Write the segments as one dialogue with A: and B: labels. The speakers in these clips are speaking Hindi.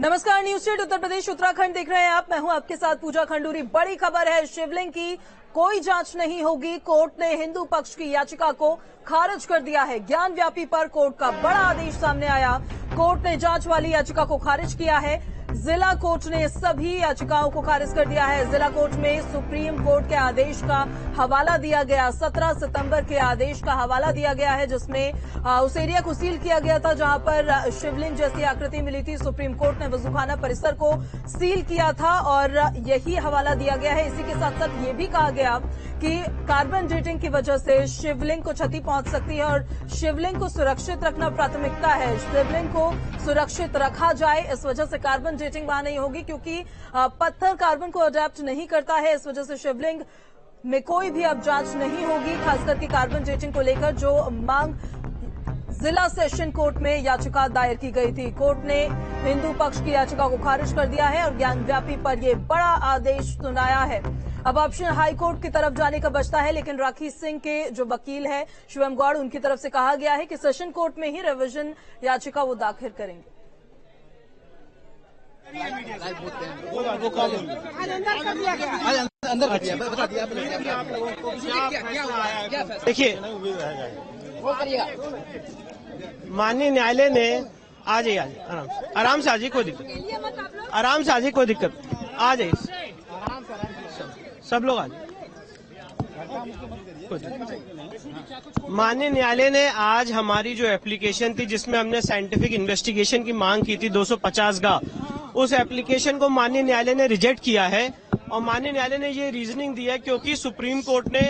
A: नमस्कार, न्यूज स्टेट उत्तर प्रदेश उत्तराखंड देख रहे हैं आप। मैं हूं आपके साथ पूजा खंडूरी। बड़ी खबर है, शिवलिंग की कोई जांच नहीं होगी। कोर्ट ने हिंदू पक्ष की याचिका को खारिज कर दिया है। ज्ञान व्यापी पर कोर्ट का बड़ा आदेश सामने आया। कोर्ट ने जांच वाली याचिका को खारिज किया है। जिला कोर्ट ने सभी याचिकाओं को खारिज कर दिया है। जिला कोर्ट में सुप्रीम कोर्ट के आदेश का हवाला दिया गया। 17 सितंबर के आदेश का हवाला दिया गया है, जिसमें उस एरिया को सील किया गया था जहां पर शिवलिंग जैसी आकृति मिली थी। सुप्रीम कोर्ट ने वजूखाना परिसर को सील किया था और यही हवाला दिया गया है। इसी के साथ साथ ये भी कहा गया कि कार्बन डेटिंग की वजह से शिवलिंग को क्षति पहुंच सकती है और शिवलिंग को सुरक्षित रखना प्राथमिकता है। शिवलिंग को सुरक्षित रखा जाए, इस वजह से कार्बन डेटिंग वहां नहीं होगी, क्योंकि पत्थर कार्बन को अडेप्ट नहीं करता है। इस वजह से शिवलिंग में कोई भी अब जांच नहीं होगी, खासकर की कार्बन डेटिंग को लेकर जो मांग जिला सेशन कोर्ट में याचिका दायर की गई थी। कोर्ट ने हिंदू पक्ष की याचिका को खारिज कर दिया है और ज्ञान व्यापी पर यह बड़ा आदेश सुनाया है। अब ऑप्शन हाई कोर्ट की तरफ जाने का बचता है, लेकिन राखी सिंह के जो वकील है शिवम गौड़, उनकी तरफ से कहा गया है कि सेशन कोर्ट में ही रिवीजन याचिका वो दाखिल करेंगे।
B: देखिए, माननीय न्यायालय ने आ जाइए आराम से आ जाइए, कोई दिक्कत, आराम से आ जाइए, कोई दिक्कत, आ जाइए, सब लोग आ जाइए। माननीय न्यायालय ने आज हमारी जो एप्लीकेशन थी, जिसमें हमने साइंटिफिक इन्वेस्टिगेशन की मांग की थी 250 का, उस एप्लीकेशन को माननीय न्यायालय ने रिजेक्ट किया है। और माननीय न्यायालय ने ये रीजनिंग दी है क्योंकि सुप्रीम कोर्ट ने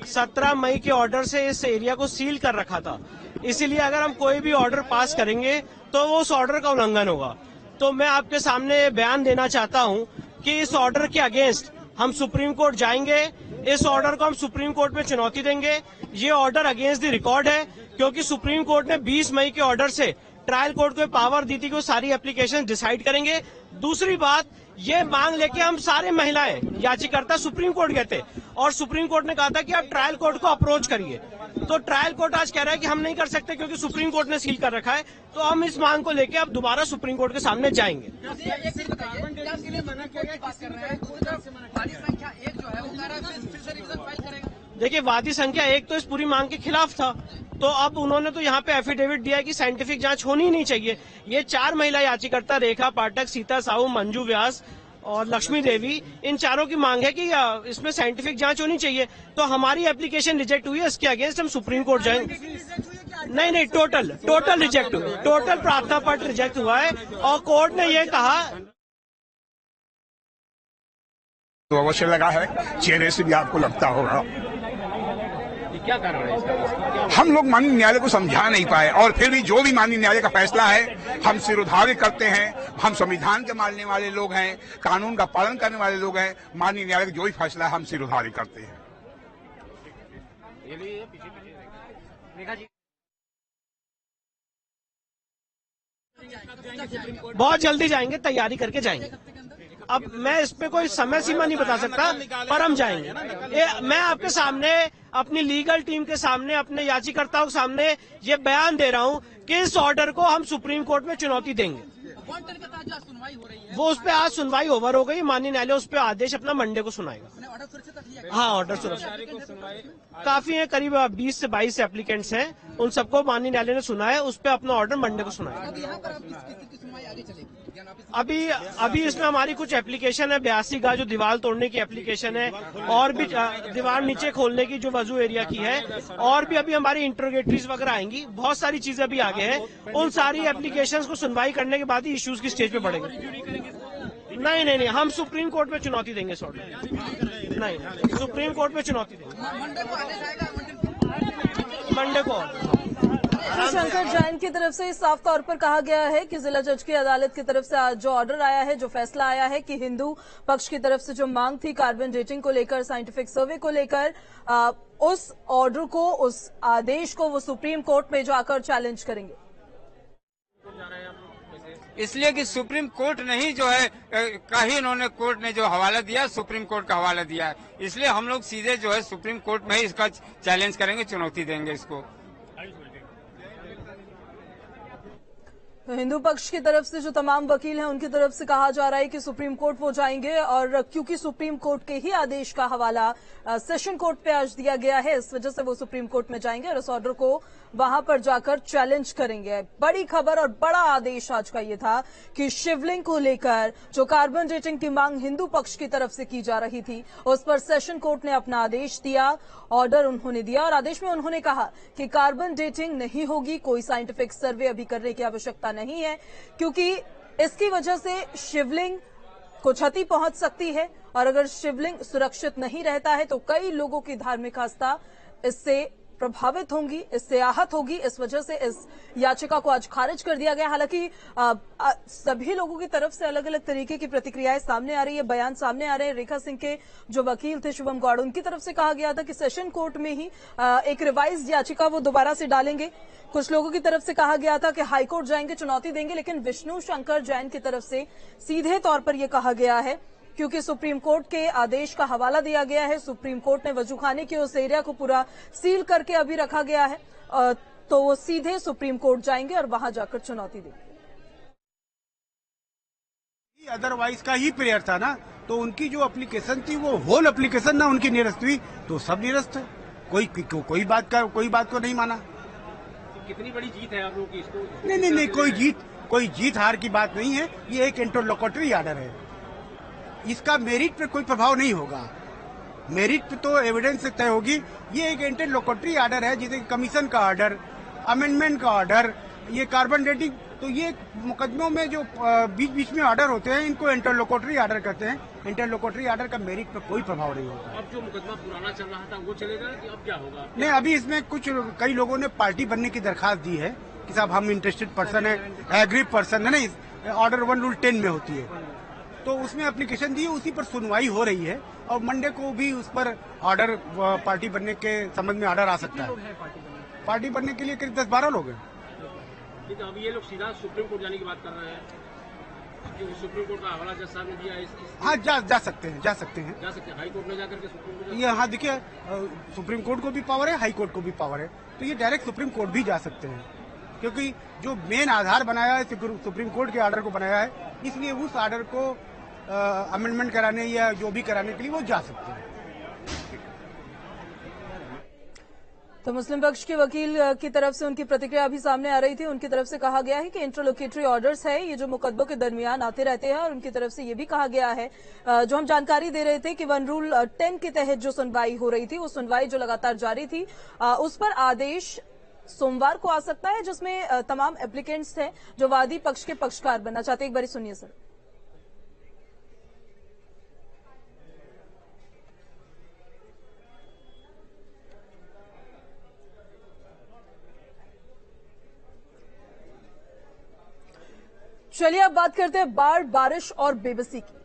B: 17 मई के ऑर्डर से इस एरिया को सील कर रखा था। इसीलिए अगर हम कोई भी ऑर्डर पास करेंगे तो वो उस ऑर्डर का उल्लंघन होगा। तो मैं आपके सामने बयान देना चाहता हूं कि इस ऑर्डर के अगेंस्ट हम सुप्रीम कोर्ट जाएंगे। इस ऑर्डर को हम सुप्रीम कोर्ट में चुनौती देंगे। ये ऑर्डर अगेंस्ट द रिकॉर्ड है, क्योंकि सुप्रीम कोर्ट ने 20 मई के ऑर्डर से ट्रायल कोर्ट को पावर दी थी कि वो सारी एप्लीकेशन डिसाइड करेंगे। दूसरी बात, ये मांग लेके हम सारे महिलाएं याचिकाकर्ता सुप्रीम कोर्ट गए थे और सुप्रीम कोर्ट ने कहा था कि आप ट्रायल कोर्ट को अप्रोच करिए। तो ट्रायल कोर्ट आज कह रहा है कि हम नहीं कर सकते क्योंकि सुप्रीम कोर्ट ने सील कर रखा है। तो हम इस मांग को लेके अब दोबारा सुप्रीम कोर्ट के सामने जाएंगे। देखिए, वादी संख्या 1 तो इस पूरी मांग के खिलाफ था, तो अब उन्होंने तो यहाँ पे एफिडेविट दिया है कि साइंटिफिक जांच होनी ही नहीं चाहिए। ये 4 महिला याचिकाकर्ता, रेखा पाठक, सीता साहू, मंजू व्यास और लक्ष्मी देवी, इन चारों की मांग है कि इसमें साइंटिफिक जांच होनी चाहिए। तो हमारी एप्लीकेशन रिजेक्ट हुई है, इसके अगेंस्ट हम सुप्रीम कोर्ट जाएंगे। नहीं, टोटल रिजेक्ट हुआ, टोटल प्रार्थना पत्र रिजेक्ट हुआ है और कोर्ट ने ये कहा।
C: तो अवश्य लगा है, चेहरे से भी आपको लगता होगा।
B: क्या कारण है इसका?
C: हम लोग माननीय न्यायालय को समझा नहीं पाए और फिर भी जो भी माननीय न्यायालय का फैसला है हम सिरोधार्य करते हैं। हम संविधान के मानने वाले लोग हैं, कानून का पालन करने वाले लोग हैं। माननीय न्यायालय का जो भी फैसला है हम सिरोधार्य करते हैं।
B: बहुत जल्दी जाएंगे, तैयारी करके जाएंगे। अब मैं इस पे कोई समय सीमा नहीं बता सकता, पर हम जाएंगे। मैं आपके सामने, अपनी लीगल टीम के सामने, अपने याचिकाकर्ताओं के सामने ये बयान दे रहा हूँ कि इस ऑर्डर को हम सुप्रीम कोर्ट में चुनौती देंगे। वो उस पर आज सुनवाई ओवर हो गई। माननीय न्यायालय उस पर आदेश अपना मंडे को सुनाएगा। हाँ, ऑर्डर सुरक्षित काफी है, करीब 20 से 22 एप्लीकेंट्स हैं, उन सबको माननीय न्यायालय ने सुना है। उस पर अपना ऑर्डर मंडे को सुनाएगा। अभी इसमें हमारी कुछ एप्लीकेशन है, 82 का जो दीवार तोड़ने की एप्लीकेशन है, और भी दीवार नीचे खोलने की जो वजू एरिया की है, और भी अभी हमारी इंटरोगेटरीज वगैरह आएंगी। बहुत सारी चीजें अभी आगे हैं। उन सारी एप्लीकेशंस को सुनवाई करने के बाद ही इश्यूज की स्टेज पे बढ़ेंगे। नहीं, हम सुप्रीम कोर्ट में चुनौती देंगे इस ऑर्डर। नहीं, सुप्रीम कोर्ट में चुनौती देंगे मंडे को।
A: शंकर जैन की तरफ से साफ तौर पर कहा गया है कि जिला जज की अदालत की तरफ से आज जो ऑर्डर आया है, जो फैसला आया है कि हिंदू पक्ष की तरफ से जो मांग थी कार्बन डेटिंग को लेकर, साइंटिफिक सर्वे को लेकर, उस ऑर्डर को, उस आदेश को वो सुप्रीम कोर्ट में जाकर चैलेंज करेंगे।
D: इसलिए कि सुप्रीम कोर्ट नहीं जो है कहीं इन्होंने, कोर्ट ने जो हवाला दिया सुप्रीम कोर्ट का हवाला दिया है, इसलिए हम लोग सीधे जो है सुप्रीम कोर्ट में ही इसका चैलेंज करेंगे, चुनौती देंगे इसको।
A: तो हिंदू पक्ष की तरफ से जो तमाम वकील हैं उनकी तरफ से कहा जा रहा है कि सुप्रीम कोर्ट वो जाएंगे, और क्योंकि सुप्रीम कोर्ट के ही आदेश का हवाला सेशन कोर्ट पे आज दिया गया है, इस वजह से वो सुप्रीम कोर्ट में जाएंगे और इस ऑर्डर को वहां पर जाकर चैलेंज करेंगे। बड़ी खबर और बड़ा आदेश आज का ये था कि शिवलिंग को लेकर जो कार्बन डेटिंग की मांग हिंदू पक्ष की तरफ से की जा रही थी, उस पर सेशन कोर्ट ने अपना आदेश दिया, ऑर्डर उन्होंने दिया और आदेश में उन्होंने कहा कि कार्बन डेटिंग नहीं होगी, कोई साइंटिफिक सर्वे अभी करने की आवश्यकता नहीं है, क्योंकि इसकी वजह से शिवलिंग को क्षति पहुंच सकती है और अगर शिवलिंग सुरक्षित नहीं रहता है तो कई लोगों की धार्मिक आस्था इससे प्रभावित होंगी, इससे आहत होगी। इस वजह से इस याचिका को आज खारिज कर दिया गया। हालांकि सभी लोगों की तरफ से अलग अलग तरीके की प्रतिक्रियाएं सामने आ रही है, बयान सामने आ रहे हैं। रेखा सिंह के जो वकील थे शुभम गौड़, उनकी तरफ से कहा गया था कि सेशन कोर्ट में ही एक रिवाइज याचिका वो दोबारा से डालेंगे। कुछ लोगों की तरफ से कहा गया था कि हाईकोर्ट जाएंगे, चुनौती देंगे, लेकिन विष्णु शंकर जैन की तरफ से सीधे तौर पर यह कहा गया है क्योंकि सुप्रीम कोर्ट के आदेश का हवाला दिया गया है। सुप्रीम कोर्ट ने वजूखाने के उस एरिया को पूरा सील करके अभी रखा गया है, तो वो सीधे सुप्रीम कोर्ट जाएंगे और वहां जाकर चुनौती देंगे।
E: अदरवाइज का ही प्रेयर था ना, तो उनकी जो एप्लीकेशन थी वो होल एप्लीकेशन ना उनकी निरस्त हुई, तो सब निरस्त है। कोई बात को नहीं माना।
F: तो कितनी बड़ी जीत है आप लोगों की इसको?
E: नहीं, कोई जीत हार की बात नहीं है। ये एक इंटरलोकेटरी ऑर्डर है, इसका मेरिट पे कोई प्रभाव नहीं होगा। मेरिट पे तो एविडेंस से तय होगी। ये एक इंटरलोकेटरी ऑर्डर है, जैसे कमीशन का ऑर्डर, अमेंडमेंट का ऑर्डर, ये कार्बन डेटिंग, तो ये मुकदमों में जो बीच बीच में ऑर्डर होते हैं इनको इंटरलोकेटरी ऑर्डर कहते हैं। इंटरलोकेटरी ऑर्डर का मेरिट पे कोई प्रभाव नहीं होगा।
F: अब जो मुकदमा पुराना चल रहा था वो चलेगा कि अब क्या होगा?
E: नहीं, अभी इसमें कई लोगों ने पार्टी बनने की दरखास्त दी है कि साहब हम इंटरेस्टेड पर्सन है, एग्री पर्सन है ना, ऑर्डर 1 रूल 10 में होती है, तो उसमें एप्लीकेशन दी है, उसी पर सुनवाई हो रही है और मंडे को भी उस पर ऑर्डर, पार्टी बनने के संबंध में ऑर्डर आ सकता है। पार्टी बनने के लिए करीब 10-12 लोग हैं।
F: तो अभी ये लोग सीधा सुप्रीम कोर्ट जाने की बात कर रहे हैं कि सुप्रीम कोर्ट का हवाला जज साहब ने दिया है।
E: हाँ, जा सकते हैं।
F: हाई कोर्ट में जाकर के सुप्रीम कोर्ट?
E: ये हाँ, देखिए, सुप्रीम कोर्ट को भी पावर है, हाई कोर्ट को भी पावर है, तो ये डायरेक्ट सुप्रीम कोर्ट भी जा सकते हैं, क्योंकि जो मेन आधार बनाया है सुप्रीम कोर्ट के ऑर्डर को बनाया है, इसलिए उस ऑर्डर को अमेंडमेंट कराने या जो भी कराने के लिए वो जा सकते हैं।
A: तो मुस्लिम पक्ष के वकील की तरफ से उनकी प्रतिक्रिया अभी सामने आ रही थी। उनकी तरफ से कहा गया है कि इंटरलोकेटरी ऑर्डर्स है, ये जो मुकदमों के दरमियान आते रहते हैं, और उनकी तरफ से ये भी कहा गया है, जो हम जानकारी दे रहे थे कि 1 रूल 10 के तहत जो सुनवाई हो रही थी, वो सुनवाई जो लगातार जारी थी, उस पर आदेश सोमवार को आ सकता है, जिसमें तमाम एप्लीकेंट्स हैं जो वादी पक्ष के पक्षकार बनना चाहते हैं। एक बार सुनिए सर। चलिए अब बात करते हैं बाढ़, बारिश और बेबसी की।